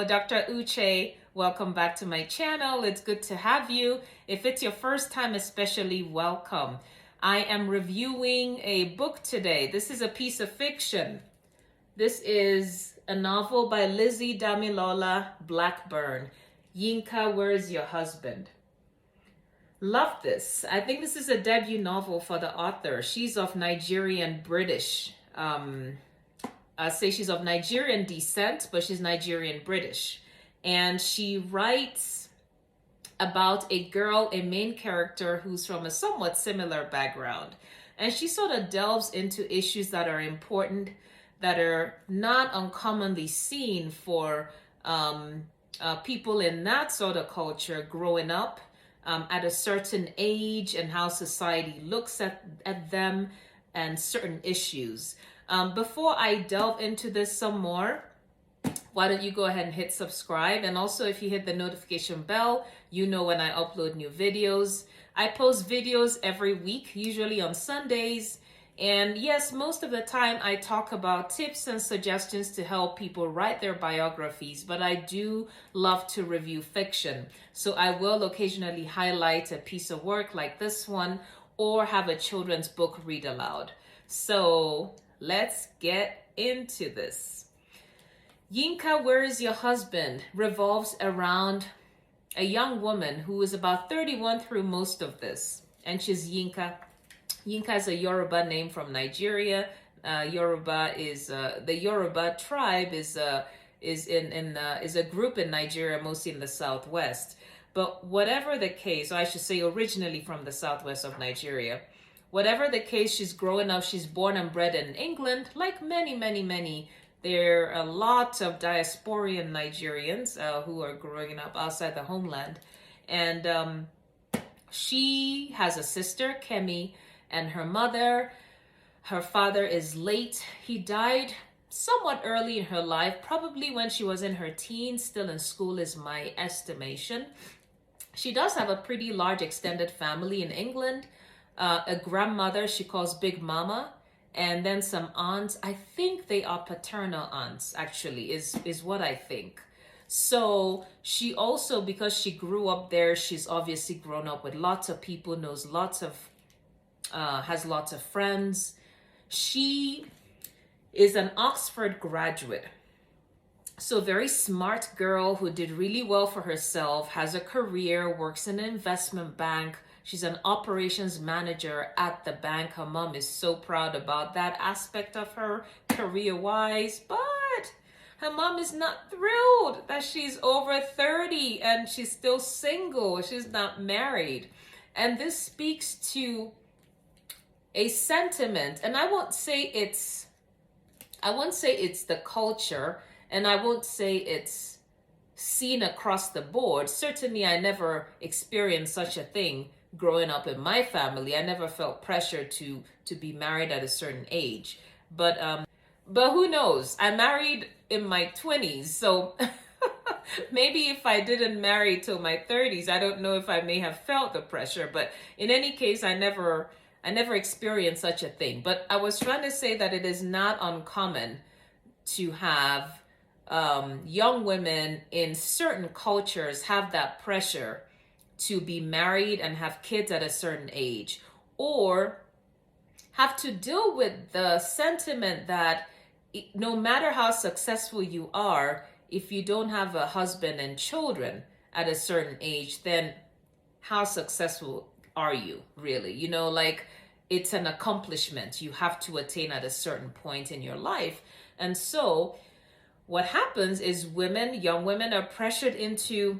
Hello, Dr. Uche. Welcome back to my channel. It's good to have you. If it's your first time, especially welcome. I am reviewing a book today. This is a piece of fiction. This is a novel by Lizzie, Damilola, Blackburn. Yinka, Where's Your Husband? Love this. I think this is a debut novel for the author. She's of Nigerian British. I say she's of Nigerian descent, but she's Nigerian British. And she writes about a girl, a main character who's from a somewhat similar background. And she sort of delves into issues that are important, that are not uncommonly seen for people in that sort of culture growing up at a certain age, and how society looks at them and certain issues. Before I delve into this some more, why don't you go ahead and hit subscribe? And also, if you hit the notification bell, you know when I upload new videos. I post videos every week, usually on Sundays. And yes, most of the time I talk about tips and suggestions to help people write their biographies, but I do love to review fiction. So I will occasionally highlight a piece of work like this one, or have a children's book read aloud. So let's get into this. Yinka, Where Is Your Husband? Revolves around a young woman who is about 31 through most of this, and she's Yinka. Yinka is a Yoruba name from Nigeria. Yoruba is the Yoruba tribe is a group in Nigeria, mostly in the southwest. But whatever the case, or I should say, originally from the southwest of Nigeria. Whatever the case, she's growing up. She's born and bred in England, like many. There are a lot of diasporian Nigerians who are growing up outside the homeland. And she has a sister, Kemi, and her mother. Her father is late. He died somewhat early in her life, probably when she was in her teens, still in school is my estimation. She does have a pretty large extended family in England. A grandmother she calls Big Mama, and then some aunts. I think they are paternal aunts, actually, is what I think. So she also, because she grew up there, she's obviously grown up with lots of people, knows lots of, has lots of friends. She is an Oxford graduate. So very smart girl who did really well for herself, has a career, works in an investment bank. She's an operations manager at the bank. Her mom is so proud about that aspect of her career-wise, but her mom is not thrilled that she's over 30 and she's still single. She's not married. And this speaks to a sentiment, and I won't say it's the culture, and I won't say it's seen across the board. Certainly, I never experienced such a thing growing up in my family. I never felt pressure to be married at a certain age. But who knows? I married in my 20s, so maybe if I didn't marry till my 30s, I don't know if I may have felt the pressure. But in any case, I never experienced such a thing. But I was trying to say that it is not uncommon to have young women in certain cultures have that pressure to be married and have kids at a certain age, or have to deal with the sentiment that no matter how successful you are, if you don't have a husband and children at a certain age, then how successful are you really? You know, like, it's an accomplishment you have to attain at a certain point in your life. And so what happens is young women are pressured into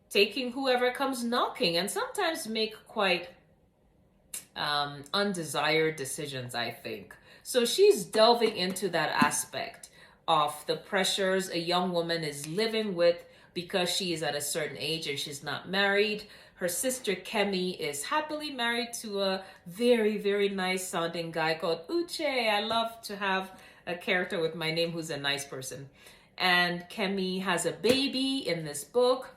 taking whoever comes knocking, and sometimes make quite undesired decisions, I think. So she's delving into that aspect of the pressures a young woman is living with because she is at a certain age and she's not married. Her sister Kemi is happily married to a very nice sounding guy called Uche. I love to have a character with my name who's a nice person. And Kemi has a baby in this book.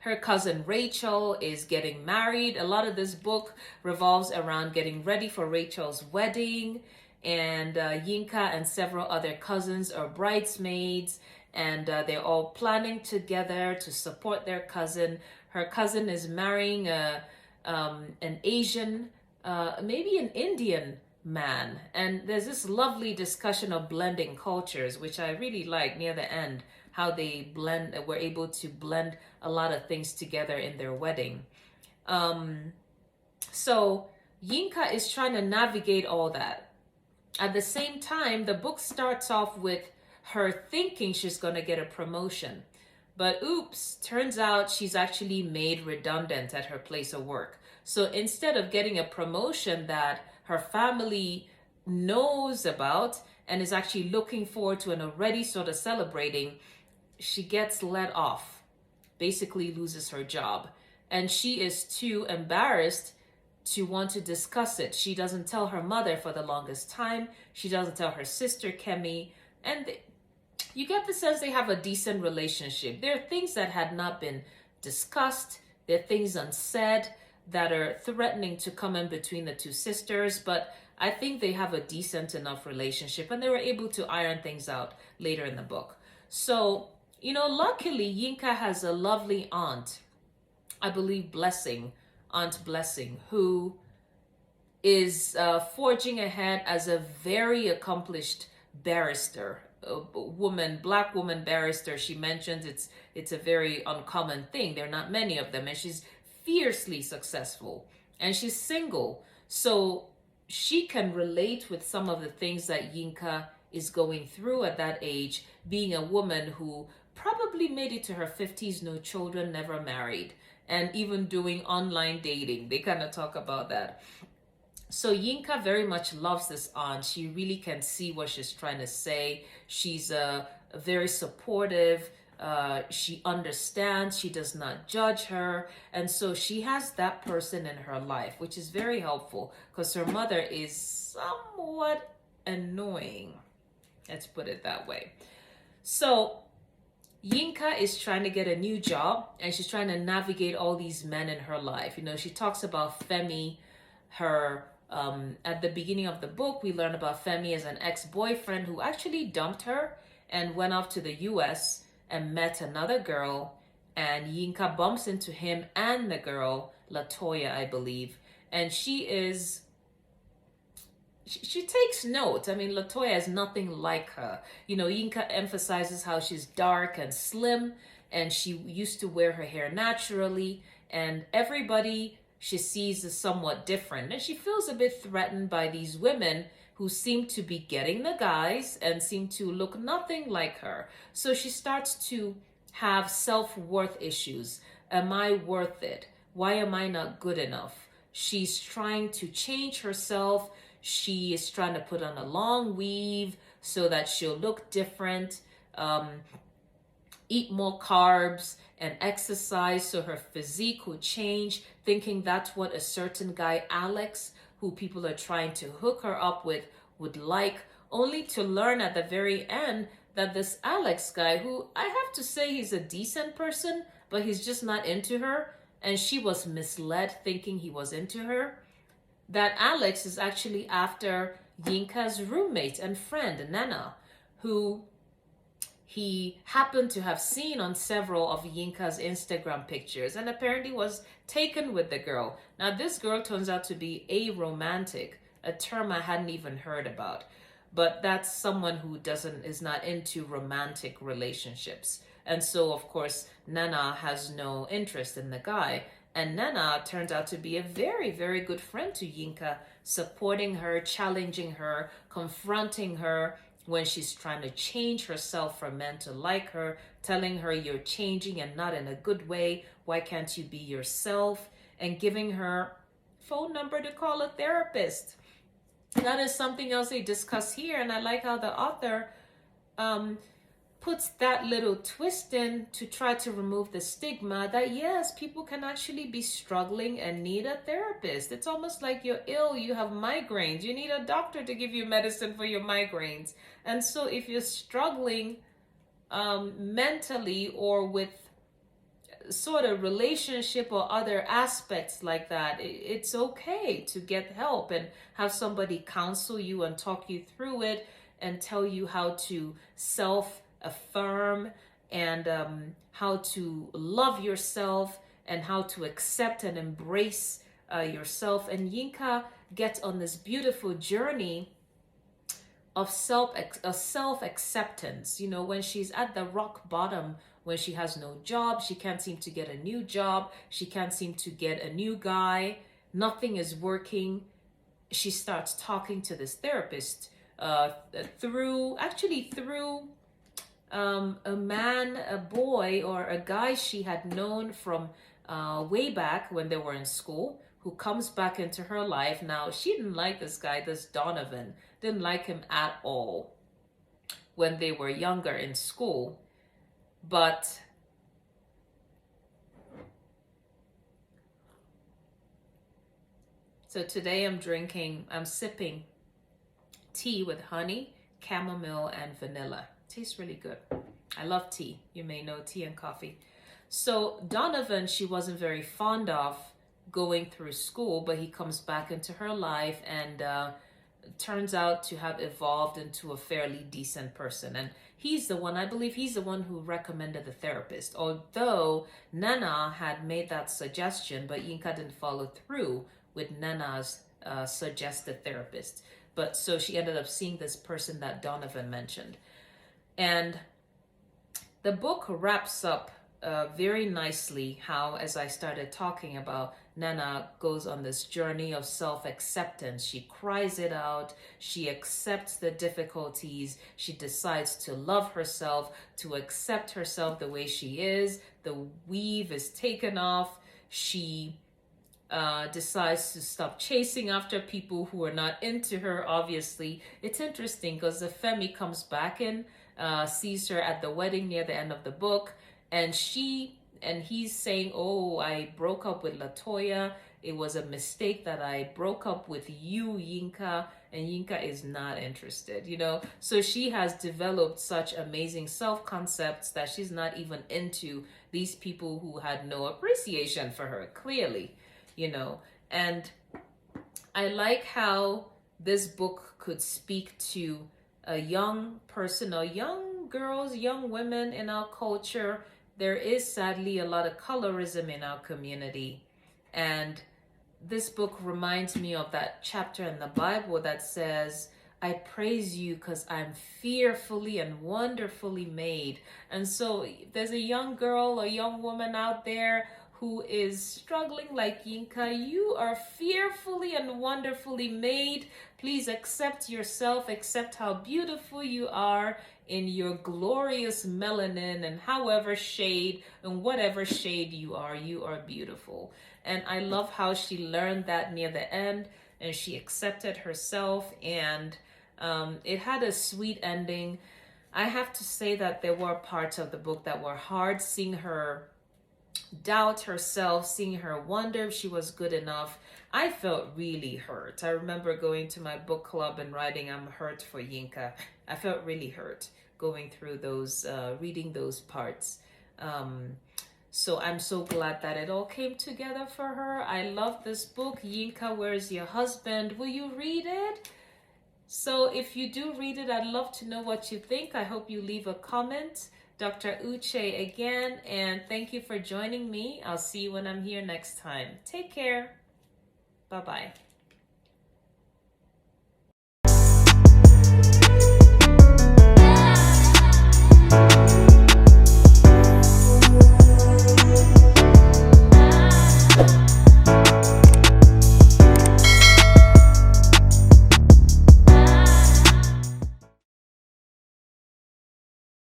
Her cousin Rachel is getting married. A lot of this book revolves around getting ready for Rachel's wedding. And Yinka and several other cousins are bridesmaids. and they're all planning together to support their cousin. Her cousin is marrying an Asian, maybe an Indian man, and there's this lovely discussion of blending cultures, which I really like near the end, how they were able to blend a lot of things together in their wedding. So Yinka is trying to navigate all that. At the same time, the book starts off with her thinking she's going to get a promotion. But oops, turns out she's actually made redundant at her place of work. So instead of getting a promotion that her family knows about and is actually looking forward to and already sort of celebrating, she gets let off, basically loses her job. And she is too embarrassed to want to discuss it. She doesn't tell her mother for the longest time. She doesn't tell her sister, Kemi. And you get the sense they have a decent relationship. There are things that had not been discussed. There are things unsaid that are threatening to come in between the two sisters. But I think they have a decent enough relationship. And they were able to iron things out later in the book. So, luckily, Yinka has a lovely aunt, I believe Aunt Blessing, who is forging ahead as a very accomplished barrister, black woman barrister. She mentions it's a very uncommon thing. There are not many of them, and she's fiercely successful, and she's single, so she can relate with some of the things that Yinka is going through at that age, being a woman who probably made it to her 50s, no children, never married, and even doing online dating. They kind of talk about that. So Yinka very much loves this aunt. She really can see what she's trying to say. She's very supportive. She understands. She does not judge her. And so she has that person in her life, which is very helpful because her mother is somewhat annoying. Let's put it that way. So Yinka is trying to get a new job, and she's trying to navigate all these men in her life. She talks about Femi, at the beginning of the book, we learn about Femi as an ex-boyfriend who actually dumped her and went off to the US and met another girl, and Yinka bumps into him and the girl, Latoya, I believe, and she takes notes. I mean, Latoya is nothing like her. Yinka emphasizes how she's dark and slim, and she used to wear her hair naturally, and everybody she sees is somewhat different. And she feels a bit threatened by these women who seem to be getting the guys and seem to look nothing like her. So she starts to have self-worth issues. Am I worth it? Why am I not good enough? She's trying to change herself. She is trying to put on a long weave so that she'll look different, eat more carbs and exercise so her physique will change, thinking that's what a certain guy, Alex, who people are trying to hook her up with, would like, only to learn at the very end that this Alex guy, who I have to say he's a decent person, but he's just not into her, and she was misled thinking he was into her, that Alex is actually after Yinka's roommate and friend, Nana, who he happened to have seen on several of Yinka's Instagram pictures and apparently was taken with the girl. Now, this girl turns out to be aromantic, a term I hadn't even heard about. But that's someone who is not into romantic relationships. And so, of course, Nana has no interest in the guy. And Nana turns out to be a very, very good friend to Yinka, supporting her, challenging her, confronting her when she's trying to change herself for men to like her, telling her you're changing and not in a good way. Why can't you be yourself? And giving her phone number to call a therapist. That is something else they discuss here. And I like how the author puts that little twist in to try to remove the stigma that yes, people can actually be struggling and need a therapist. It's almost like you're ill, you have migraines, you need a doctor to give you medicine for your migraines. And so if you're struggling mentally or with sort of relationship or other aspects like that, it's okay to get help and have somebody counsel you and talk you through it and tell you how to affirm and how to love yourself and how to accept and embrace yourself. And Yinka gets on this beautiful journey of self acceptance. You know, when she's at the rock bottom, when she has no job, she can't seem to get a new job, she can't seem to get a new guy, nothing is working. She starts talking to this therapist through a man, a boy, or a guy she had known from way back when they were in school, who comes back into her life. Now, she didn't like this guy, this Donovan, didn't like him at all when they were younger in school. But so today I'm sipping tea with honey, chamomile, and vanilla. Tastes really good. I love tea. You may know tea and coffee. So Donovan, she wasn't very fond of going through school, but he comes back into her life and turns out to have evolved into a fairly decent person. And he's the one, I believe he's the one who recommended the therapist. Although Nana had made that suggestion, but Yinka didn't follow through with Nana's suggested therapist. But so she ended up seeing this person that Donovan mentioned. And the book wraps up very nicely how, as I started talking about, Nana goes on this journey of self-acceptance. She cries it out. She accepts the difficulties. She decides to love herself, to accept herself the way she is. The weave is taken off. She decides to stop chasing after people who are not into her, obviously. It's interesting because the Femi comes back in, sees her at the wedding near the end of the book, and he's saying, oh, I broke up with Latoya. It was a mistake that I broke up with you, Yinka, and Yinka is not interested, you know? So she has developed such amazing self-concepts that she's not even into these people who had no appreciation for her, clearly, you know? And I like how this book could speak to a young person, or young girls, young women in our culture. There is sadly a lot of colorism in our community. And this book reminds me of that chapter in the Bible that says, I praise you because I'm fearfully and wonderfully made. And so there's a young girl or young woman out there who is struggling like Yinka. You are fearfully and wonderfully made. Please accept yourself, accept how beautiful you are in your glorious melanin, and however shade and whatever shade you are beautiful. And I love how she learned that near the end, and she accepted herself, and it had a sweet ending. I have to say that there were parts of the book that were hard, seeing her doubt herself, seeing her wonder if she was good enough. I felt really hurt. I remember going to my book club and writing, I'm hurt for Yinka. I felt really hurt going through those, reading those parts. So I'm so glad that it all came together for her. I love this book, Yinka, Where's Your Husband? Will you read it? So if you do read it, I'd love to know what you think. I hope you leave a comment. Dr. Uche again, and thank you for joining me. I'll see you when I'm here next time. Take care. Bye-bye.